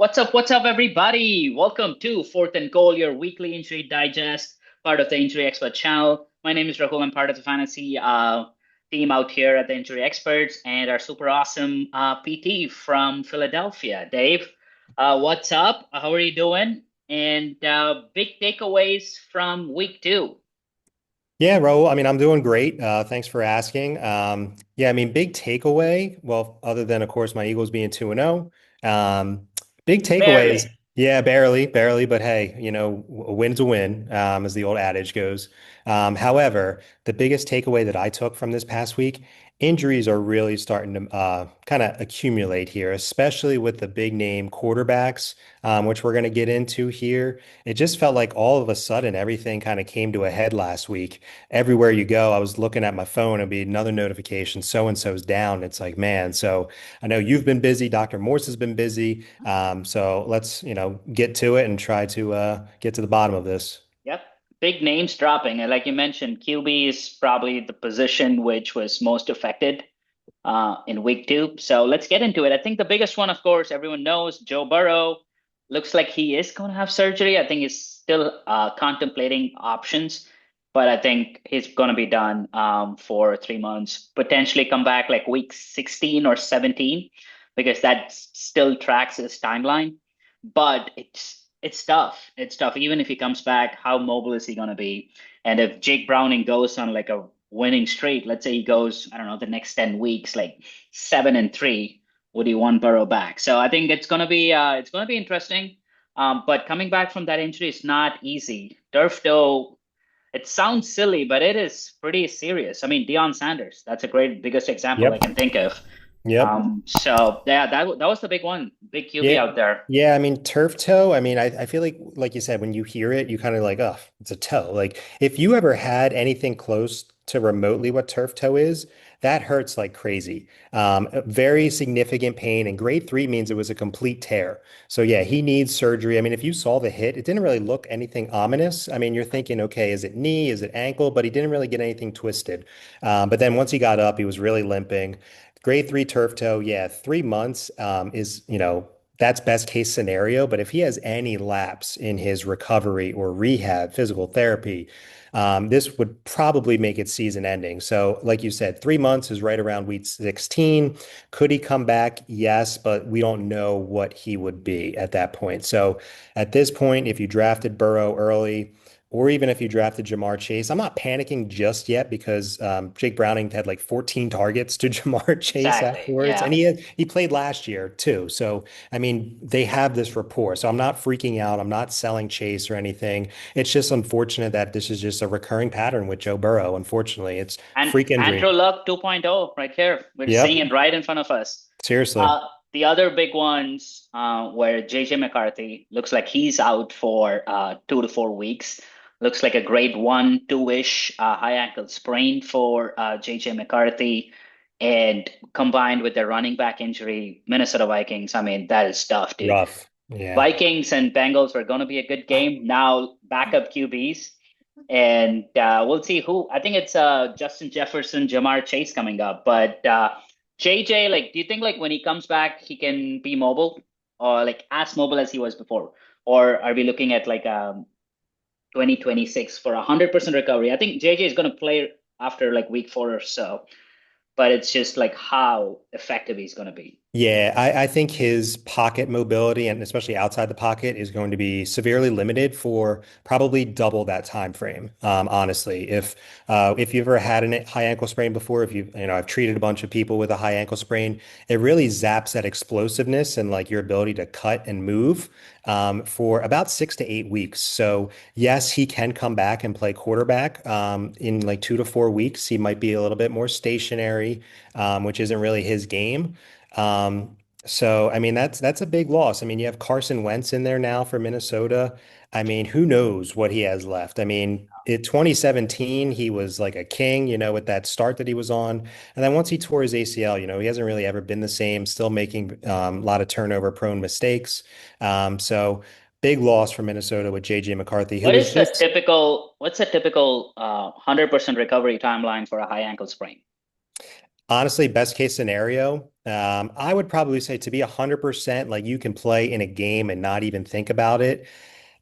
What's up, everybody? Welcome to Fourth and Goal, your weekly injury digest, part of the Injury Expert channel. My name is Rahul. I'm part of the fantasy team out here at the Injury Experts, and our super awesome PT from Philadelphia, Dave. What's up? How are you doing? And big takeaways from week two. Yeah, Raul, I'm doing great. Thanks for asking. Big takeaway. Well, other than, of course, my Eagles being 2-0. Big takeaway is, Barely. yeah, barely, but hey, a win's a win, as the old adage goes. However, the biggest takeaway that I took from this past week, injuries are really starting to kind of accumulate here, especially with the big name quarterbacks, which we're going to get into here. It just felt like all of a sudden everything kind of came to a head last week. Everywhere you go, I was looking at my phone, it'd be another notification, so and so's down. It's like, man, so I know you've been busy, Dr. Morse has been busy. So let's, get to it and try to get to the bottom of this. Yep. Big names dropping. And like you mentioned, QB is probably the position which was most affected in week two. So let's get into it. I think the biggest one, of course, everyone knows Joe Burrow. Looks like he is going to have surgery. I think he's still contemplating options, but I think he's going to be done for 3 months, potentially come back like week 16 or 17, because that still tracks his timeline. But it's tough. It's tough. Even if he comes back, how mobile is he going to be? And if Jake Browning goes on like a winning streak, let's say he goes, I don't know, the next 10 weeks, like 7-3, would he want Burrow back? So I think it's gonna be interesting. But coming back from that injury is not easy. Turf toe, it sounds silly, but it is pretty serious. I mean, Deion Sanders, that's a great biggest example I Yep. can think of. Yep. So yeah, that was the big one, big QB Yeah. out there. Yeah, turf toe. I feel like you said, when you hear it, you kind of like, oh, it's a toe. Like if you ever had anything close to remotely what turf toe is, that hurts like crazy. A very significant pain, and grade three means it was a complete tear. So yeah, he needs surgery. If you saw the hit, it didn't really look anything ominous. You're thinking, okay, is it knee? Is it ankle? But he didn't really get anything twisted. But then once he got up, he was really limping. Grade three turf toe, yeah, 3 months is, that's best case scenario. But if he has any lapse in his recovery or rehab, physical therapy, this would probably make it season ending. So, like you said, 3 months is right around week 16. Could he come back? Yes, but we don't know what he would be at that point. So, at this point, if you drafted Burrow early, or even if you drafted Jamar Chase, I'm not panicking just yet because Jake Browning had like 14 targets to Jamar Chase Exactly. afterwards, and Yeah. he played last year too. So they have this rapport. So I'm not freaking out. I'm not selling Chase or anything. It's just unfortunate that this is just a recurring pattern with Joe Burrow. Unfortunately, it's And freak Andrew injury. Luck 2.0 right here. We're seeing Yep. it right in front of us. Seriously. The other big ones where JJ McCarthy looks like he's out for 2 to 4 weeks. Looks like a grade one, two-ish high ankle sprain for JJ McCarthy. And combined with their running back injury, Minnesota Vikings, I mean, that is tough, dude. Rough. Yeah. Vikings and Bengals were going to be a good game. Now backup QBs, and we'll see who. I think it's Justin Jefferson, Jamar Chase coming up. But JJ, like, do you think like when he comes back, he can be mobile or like as mobile as he was before, or are we looking at like 2026 for 100% recovery? I think JJ is going to play after like week four or so, but it's just like how effective he's going to be. Yeah, I think his pocket mobility and especially outside the pocket is going to be severely limited for probably double that time frame. Honestly, if you've ever had a high ankle sprain before, if I've treated a bunch of people with a high ankle sprain, it really zaps that explosiveness and like your ability to cut and move for about 6 to 8 weeks. So yes, he can come back and play quarterback in like 2 to 4 weeks. He might be a little bit more stationary, which isn't really his game. So that's a big loss. You have Carson Wentz in there now for Minnesota. Who knows what he has left? In 2017, he was like a king, with that start that he was on. And then once he tore his ACL, he hasn't really ever been the same, still making a lot of turnover prone mistakes. So big loss for Minnesota with JJ McCarthy, who What was is the just typical? What's a typical 100% recovery timeline for a high ankle sprain? Honestly, best case scenario, I would probably say to be 100%, like you can play in a game and not even think about it.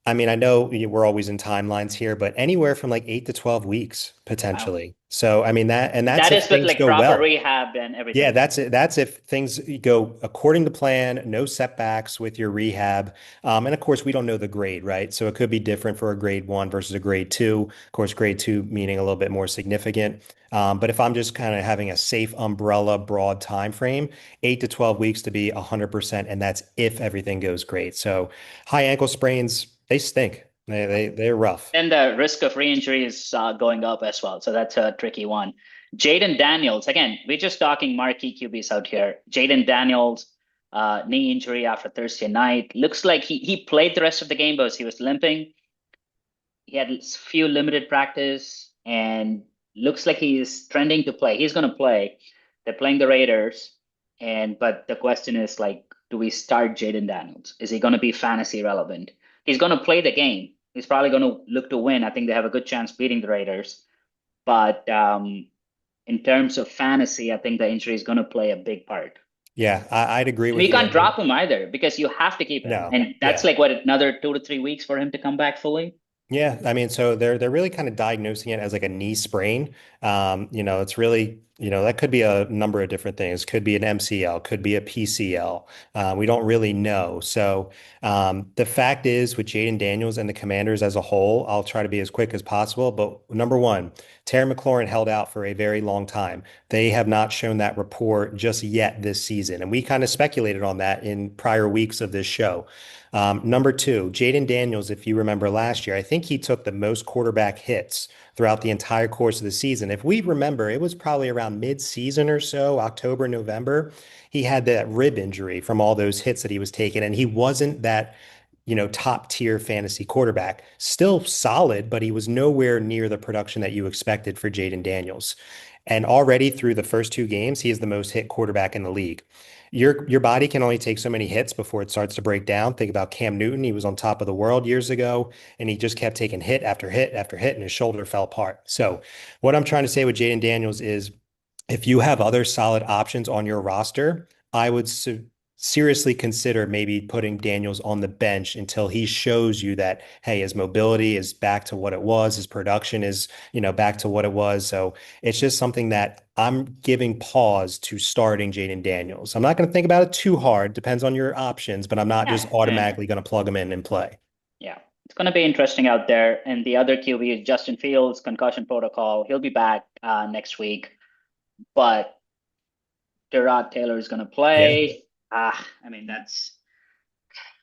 I mean, I know we're always in timelines here, but anywhere from like 8 to 12 weeks Wow. potentially. So, I mean, that's That if is with things like go proper well. rehab and Yeah, everything. that's it. That's if things go according to plan, no setbacks with your rehab. And of course, we don't know the grade, right? So it could be different for a grade one versus a grade two. Of course, grade two meaning a little bit more significant. But if I'm just kind of having a safe umbrella, broad time frame, 8 to 12 weeks to be 100%, and that's if everything goes great. So high ankle sprains, they stink. They're rough. And the risk of re-injury is going up as well. So that's a tricky one. Jayden Daniels, again, we're just talking marquee QBs out here. Jayden Daniels, knee injury after Thursday night. Looks like he played the rest of the game, but he was limping. He had few limited practice and looks like he is trending to play. He's going to play. They're playing the Raiders, and but the question is like, do we start Jayden Daniels? Is he going to be fantasy relevant? He's going to play the game. He's probably going to look to win. I think they have a good chance beating the Raiders, but in terms of fantasy, I think the injury is going to play a big part. Yeah, I'd agree And with you you. I can't mean, drop him either because you have to keep him, no, and that's yeah. like what another 2 to 3 weeks for him to come back fully. Yeah, I mean, so they're really kind of diagnosing it as like a knee sprain. It's really, that could be a number of different things. Could be an MCL, could be a PCL. We don't really know. So the fact is, with Jayden Daniels and the Commanders as a whole, I'll try to be as quick as possible. But number one, Terry McLaurin held out for a very long time. They have not shown that rapport just yet this season, and we kind of speculated on that in prior weeks of this show. Number two, Jayden Daniels, if you remember last year, I think he took the most quarterback hits throughout the entire course of the season. If we remember, it was probably around mid-season or so, October, November. He had that rib injury from all those hits that he was taking, and he wasn't that, top tier fantasy quarterback. Still solid, but he was nowhere near the production that you expected for Jayden Daniels. And already through the first two games, he is the most hit quarterback in the league. Your body can only take so many hits before it starts to break down. Think about Cam Newton. He was on top of the world years ago, and he just kept taking hit after hit after hit, and his shoulder fell apart. So, what I'm trying to say with Jayden Daniels is if you have other solid options on your roster, I would seriously consider maybe putting Daniels on the bench until he shows you that, hey, his mobility is back to what it was, his production is, back to what it was. So it's just something that I'm giving pause to starting Jayden Daniels. I'm not going to think about it too hard, depends on your options, but I'm not just Yeah, automatically going to plug him in and play. yeah, it's going to be interesting out there. And the other QB is Justin Fields, concussion protocol. He'll be back next week, but Tyrod Taylor is going to Yeah. play. I mean,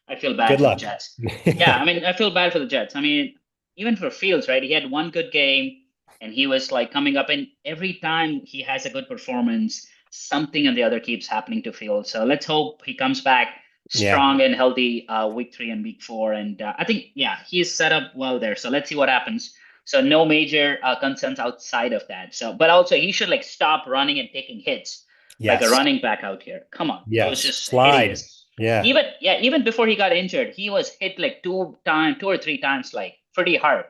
I feel Good bad for the luck. Jets. Yeah, I mean, I feel bad for the Jets. I mean, even for Fields, right? He had one good game and he was like coming up, and every time he has a good performance, something and the other keeps happening to Fields. So let's hope he comes back Yeah. strong and healthy week 3 and week 4. And I think, yeah, he's set up well there. So let's see what happens. So no major concerns outside of that. So, but also he should like stop running and taking hits like a Yes. running back out here. Come on, it was Yes. just Slide. hideous. Yeah. Even before he got injured, he was hit like 2 or 3 times, like pretty hard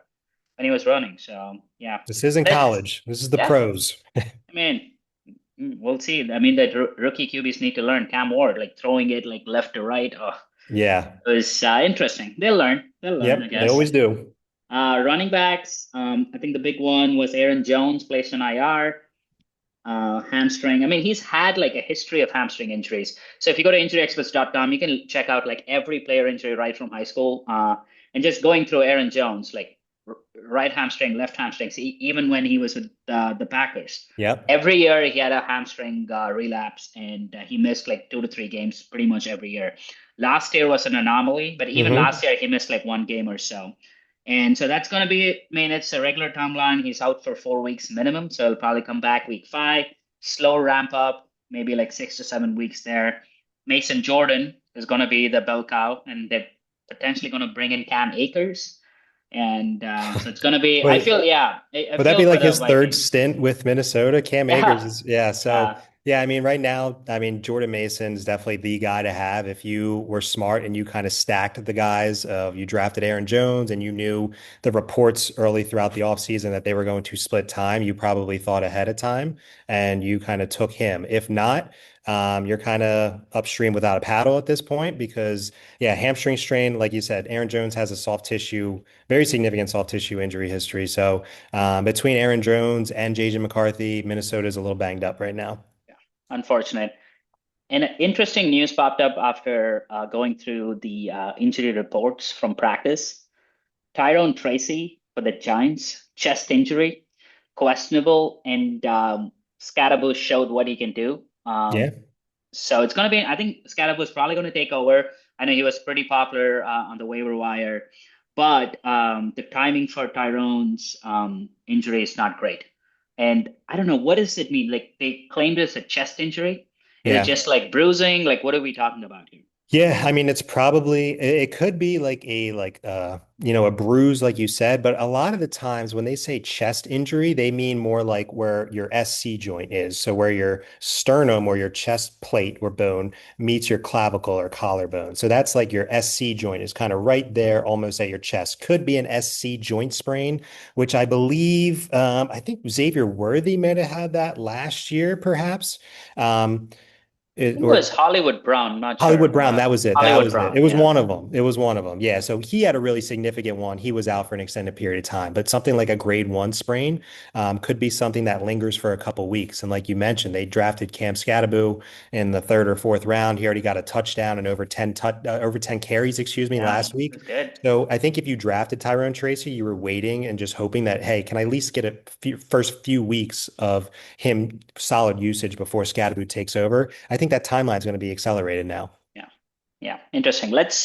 when he was running. So yeah, This isn't let's college. This is the yeah. pros. I mean, we'll see. I mean, that rookie QBs need to learn. Cam Ward, like throwing it like left to right. Oh, Yeah. it was interesting. They'll learn. They'll learn, I Yep. They guess. always do. Running backs. I think the big one was Aaron Jones placed on IR. Hamstring. I mean, he's had like a history of hamstring injuries. So if you go to injuryexperts.com, you can check out like every player injury right from high school. And just going through Aaron Jones, like right hamstring, left hamstring, even when he was with the Packers. Yep. Every year he had a hamstring relapse, and he missed like 2 to 3 games pretty much every year. Last year was an anomaly, but even Hmm. last year he missed like one game or so. And so that's going to be, I mean, it's a regular timeline. He's out for 4 weeks minimum. So he'll probably come back week 5, slow ramp up, maybe like 6 to 7 weeks there. Mason Jordan is going to be the bell cow, and they're potentially going to bring in Cam Akers. And so it's going to be, I Wait, feel, yeah, I would that be feel for like the his third Vikings. stint with Minnesota? Cam Akers Yeah. is, yeah. So Yeah. Yeah, I mean, right now, I mean, Jordan Mason's definitely the guy to have if you were smart and you kind of stacked the guys. You drafted Aaron Jones and you knew the reports early throughout the offseason that they were going to split time. You probably thought ahead of time and you kind of took him. If not, you're kind of upstream without a paddle at this point because, yeah, hamstring strain, like you said, Aaron Jones has a soft tissue, very significant soft tissue injury history. So between Aaron Jones and JJ McCarthy, Minnesota is a little banged up right now. Yeah, unfortunate. And interesting news popped up after going through the injury reports from practice. Tyrone Tracy for the Giants, chest injury, questionable, and Scaraboos showed what he can do. Yeah. So it's going to be, I think Scaraboos is probably going to take over. I know he was pretty popular on the waiver wire, but the timing for Tyrone's injury is not great. And I don't know, what does it mean? Like they claimed it's a chest injury. Is it Yeah. just like bruising? Like, what are we talking about here? Yeah, I mean it's probably it could be like a bruise like you said, but a lot of the times when they say chest injury, they mean more like where your SC joint is. So where your sternum or your chest plate or bone meets your clavicle or collarbone. So that's like your SC joint is kind of right there almost at your chest. Could be an SC joint sprain, which I believe I think Xavier Worthy might have had that last year perhaps. Um I it, think it or was Hollywood Brown, not Hollywood sure. Brown, that was it. That Hollywood was it. Brown, It was yeah. one of them. It was one of them. Yeah. So he had a really significant one. He was out for an extended period of time, but something like a grade one sprain could be something that lingers for a couple weeks. And like you mentioned, they drafted Cam Skattebo in the third or fourth round. He already got a touchdown and over 10 carries, excuse me, Yeah, last week. that's good. So I think if you drafted Tyrone Tracy, you were waiting and just hoping that, hey, can I at least get first few weeks of him solid usage before Skattebo takes over? I think that timeline is going to be accelerated now. Yeah. Yeah. Interesting. That's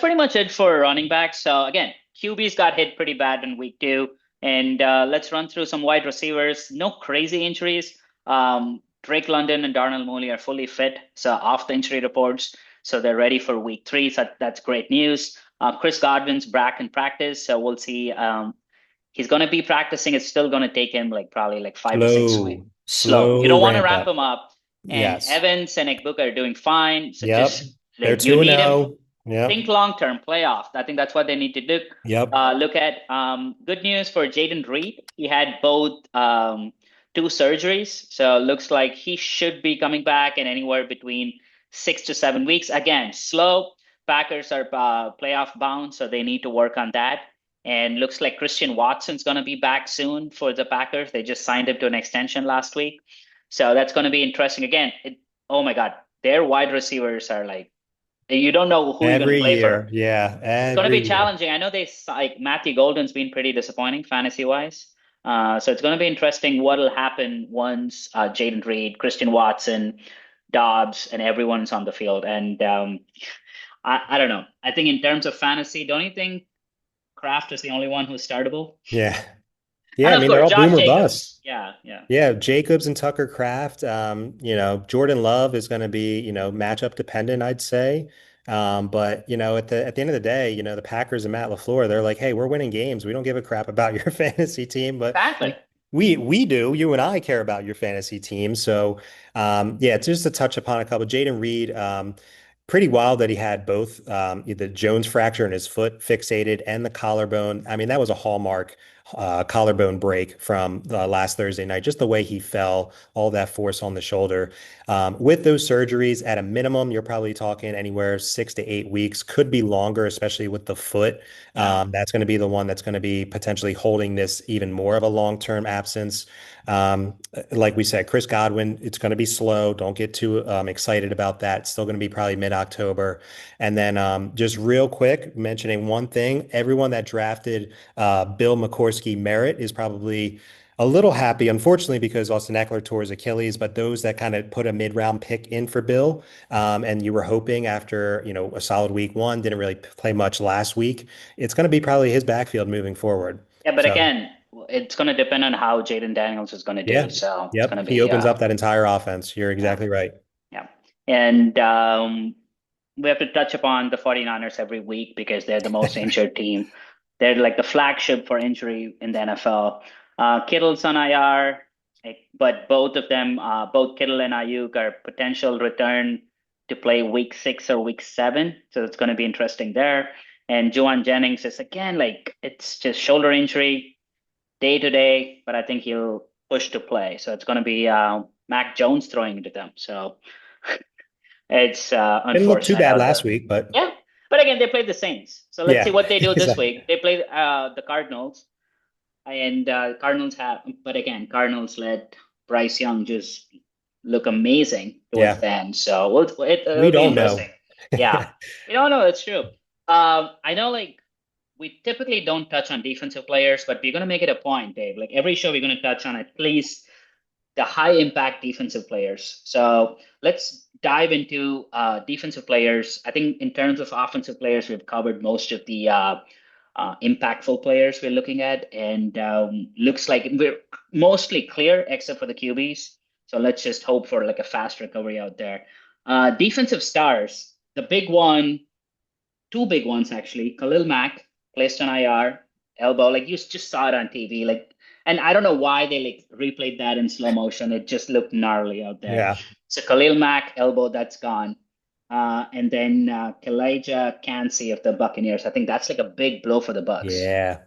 pretty much it for running backs. So again, QB's got hit pretty bad in week two. And let's run through some wide receivers. No crazy injuries. Drake London and Darnell Mooney are fully fit. So off the injury reports. So they're ready for week three. So that's great news. Chris Godwin's back in practice. So we'll see. He's going to be practicing. It's still going to take him like probably like 5 to 6 weeks. Slow. You Slow don't want to ramp ramp up. him up. And Yes. Evans and Ekbuka are doing fine. So Yep. just They're like you 2 and need him. 0. Think Yep. long term playoff. I think that's what they need to do. Yep. Look at good news for Jayden Reed. He had both two surgeries, so looks like he should be coming back in anywhere between 6 to 7 weeks. Again, slow. Packers are playoff bound, so they need to work on that. And looks like Christian Watson's going to be back soon for the Packers. They just signed him to an extension last week, so that's going to be interesting. Again, oh my God, their wide receivers are like you don't know who you're going to Every play for. year. Yeah. It's going to be Every year. challenging. I know they like Matthew Golden's been pretty disappointing fantasy wise. So it's going to be interesting what will happen once Jayden Reed, Christian Watson, Dobbs, and everyone's on the field. And I don't know. I think in terms of fantasy, don't you think Kraft is the only one who's startable? Yeah. Yeah. And I of mean, they're course, all boom Josh or bust. Jacobs. Yeah, yeah. Yeah, Jacobs and Tucker Craft. Jordan Love is going to be, matchup dependent, I'd say. But at the end of the day, the Packers and Matt LaFleur, they're like, hey, we're winning games. We don't give a crap about your fantasy team, but Exactly. we do. You and I care about your fantasy team. So yeah, just to touch upon a couple. Jayden Reed, pretty wild that he had both the Jones fracture in his foot fixated and the collarbone. I mean, that was a hallmark collarbone break from last Thursday night. Just the way he fell, all that force on the shoulder. With those surgeries, at a minimum, you're probably talking anywhere 6 to 8 weeks, could be longer, especially with the foot. Yeah. That's going to be the one that's going to be potentially holding this even more of a long-term absence. Um, like we said, Chris Godwin, it's going to be slow. Don't get too excited about that. It's still going to be probably mid-October. And then just real quick, mentioning one thing, everyone that drafted Bill McCorsky Merritt is probably a little happy, unfortunately, because Austin Eckler tore his Achilles, but those that kind of put a mid-round pick in for Bill, and you were hoping after, a solid week one, didn't really play much last week, it's going to be probably his backfield moving forward. Yeah, but So, again, it's going to depend on how Jayden Daniels is going to do. yeah, So it's going yep, to he be, opens up that entire offense. You're yeah. exactly right. Yeah. And we have to touch upon the 49ers every week because they're the most injured team. They're like the flagship for injury in the NFL. Kittle's on IR, But both of them, both Kittle and Ayuk, are potential return to play week 6 or week 7. So it's going to be interesting there. And Juwan Jennings is again like it's just shoulder injury day to day, but I think he'll push to play. So it's going to be Mac Jones throwing into them. So it's Didn't look too unfortunate bad how last the week, but yeah. But again, they played the Saints. So let's see yeah, what they do this exactly. week. They play the Cardinals, and Cardinals have, but again, Cardinals let Bryce Young just look amazing towards Yeah, the end. So we it'll be don't interesting. know. Yeah, you don't know. That's true. I know, like we typically don't touch on defensive players, but we're gonna make it a point, Dave. Like every show, we're gonna touch on at least the high impact defensive players. So let's dive into defensive players. I think in terms of offensive players, we've covered most of the impactful players we're looking at, and looks like we're mostly clear except for the QBs. So let's just hope for like a fast recovery out there. Defensive stars, the big one, two big ones actually. Khalil Mack placed on IR, elbow. Like you just saw it on TV. Like, and I don't know why they like replayed that in slow motion. It just looked gnarly out there. Yeah. So Khalil Mack, elbow, that's gone. And then Kalijah Cancey of the Buccaneers. I think that's like a big blow for the Bucks. Yeah,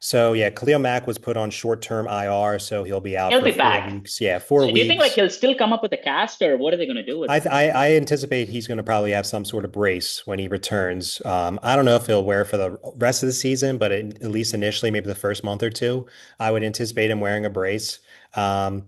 so yeah, Khalil Mack was put on short-term IR, so he'll be out He'll for be four back. weeks. Yeah, four So do you think like weeks. he'll still come up with a cast, or what are they going to do with I, him? th- I anticipate he's going to probably have some sort of brace when he returns. I don't know if he'll wear it for the rest of the season, but at least initially, maybe the first month or two, I would anticipate him wearing a brace. Um,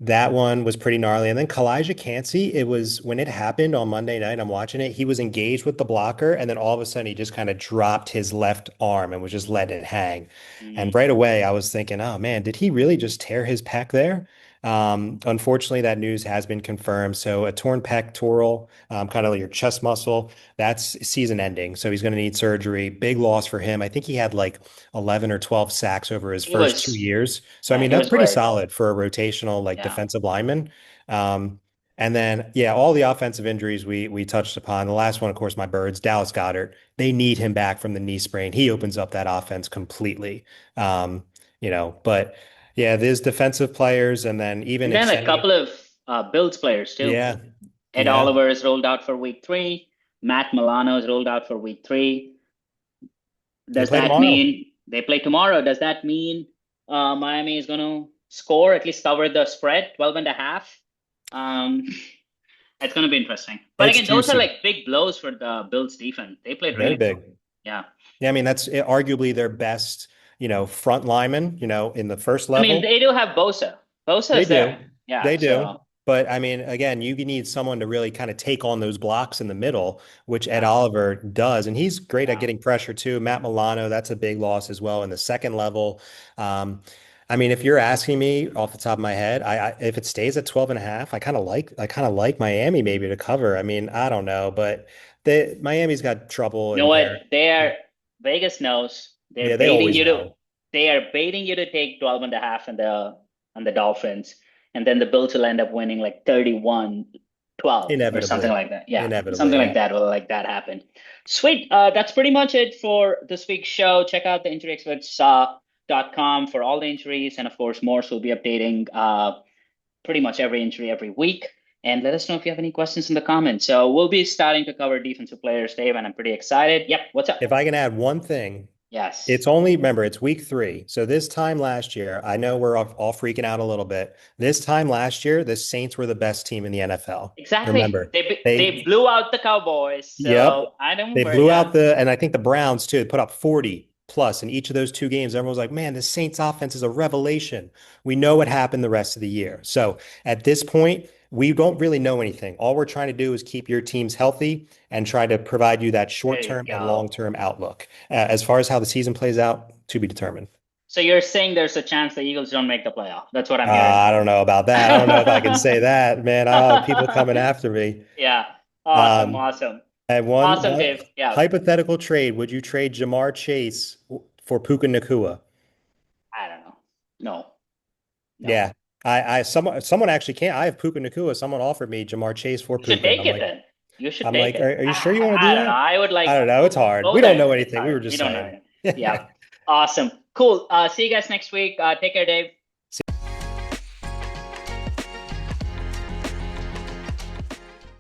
that one was pretty gnarly. And then Kalijah Cancey, it was when it happened on Monday night, I'm watching it. He was engaged with the blocker, and then all of a sudden he just kind of dropped his left arm and was just letting it hang. And Mhm. right away, I was thinking, oh man, did he really just tear his pec there? Unfortunately, that news has been confirmed. So a torn pectoral, kind of like your chest muscle, that's season ending. So he's going to need surgery. Big loss for him. I think he had like 11 or 12 sacks over his He first two was, years. So I yeah, mean, he that's was pretty great. solid for a rotational like Yeah. defensive lineman. Um, and then yeah, all the offensive injuries we touched upon. The last one, of course, my birds, Dallas Goedert. They need him back from the knee sprain. He opens up that offense completely. But yeah, there's defensive players, and then even And then a extending. couple of Bills players too. Yeah, Ed yeah, Oliver is rolled out for week 3. Matt Milano is rolled out for week 3. they Does play that tomorrow. mean they play tomorrow? Does that mean Miami is going to score, at least cover the spread, 12 and a half? Um, it's going to be interesting. But It's again, those are juicy, like big blows for the Bills defense. They played very really well. big. Yeah. Yeah, I mean that's arguably their best, front lineman, in the first I mean, level. they do have Bosa. Bosa They is do. there. Yeah. They do. So, But I mean, again, you need someone to really kind of take on those blocks in the middle, which Ed yeah. Oliver does. And he's great at Yeah. getting pressure too. Matt Milano, that's a big loss as well in the second level. Um, I mean, if you're asking me off the top of my head, if it stays at 12 and a half, I kind of like Miami maybe to cover. I mean, I don't know, but Miami's got trouble You know in what? there. They are Vegas knows Yeah, they're they baiting always you to know. they are baiting you to take 12 and a half and the Dolphins. And then the Bills will end up winning like 31-12 or something Inevitably. like that. Yeah, Inevitably, something like yeah. that will like that happen. Sweet. That's pretty much it for this week's show. Check out the injuryexperts.com for all the injuries. And of course, Morse will be updating pretty much every injury every week. And let us know if you have any questions in the comments. So we'll be starting to cover defensive players, Dave, and I'm pretty excited. Yep, what's up? If I can add one thing, Yes, remember, it's week 3. So this time last year, I know we're all freaking out a little bit. This time last year, the Saints were the best team in the NFL. exactly. Remember, They blew out the Cowboys, yep, so I they remember. blew Yeah, out and I think the Browns too, put up 40 plus in each of those two games. Everyone was like, man, the Saints offense is a revelation. We know what happened the rest of the year. So at this point, we don't really know anything. All we're trying to do is keep your teams healthy and try to provide you that there you short-term and go. long-term outlook. As far as how the season plays out, to be determined. So you're saying there's a chance the Eagles don't make the playoff? That's what I'm hearing. I don't know about that. I don't know if I can say that, man. I'll have people coming after me. Yeah, awesome, Um, awesome, and one awesome, one Dave. Yeah, hypothetical trade, would you trade Jamar Chase for Puka Nakua? I don't know. No, no. Yeah. Someone actually can't. I have Puka Nakua. Someone offered me Jamar Chase for You should Puka. And take it then. You should I'm take like, it. are you sure you want to do I don't know. that? I would I like don't know. It's hard. We both don't are. know It's anything. We hard. were We just don't know saying. anything. Yeah. Awesome. Cool. See you guys next week. Take care, Dave.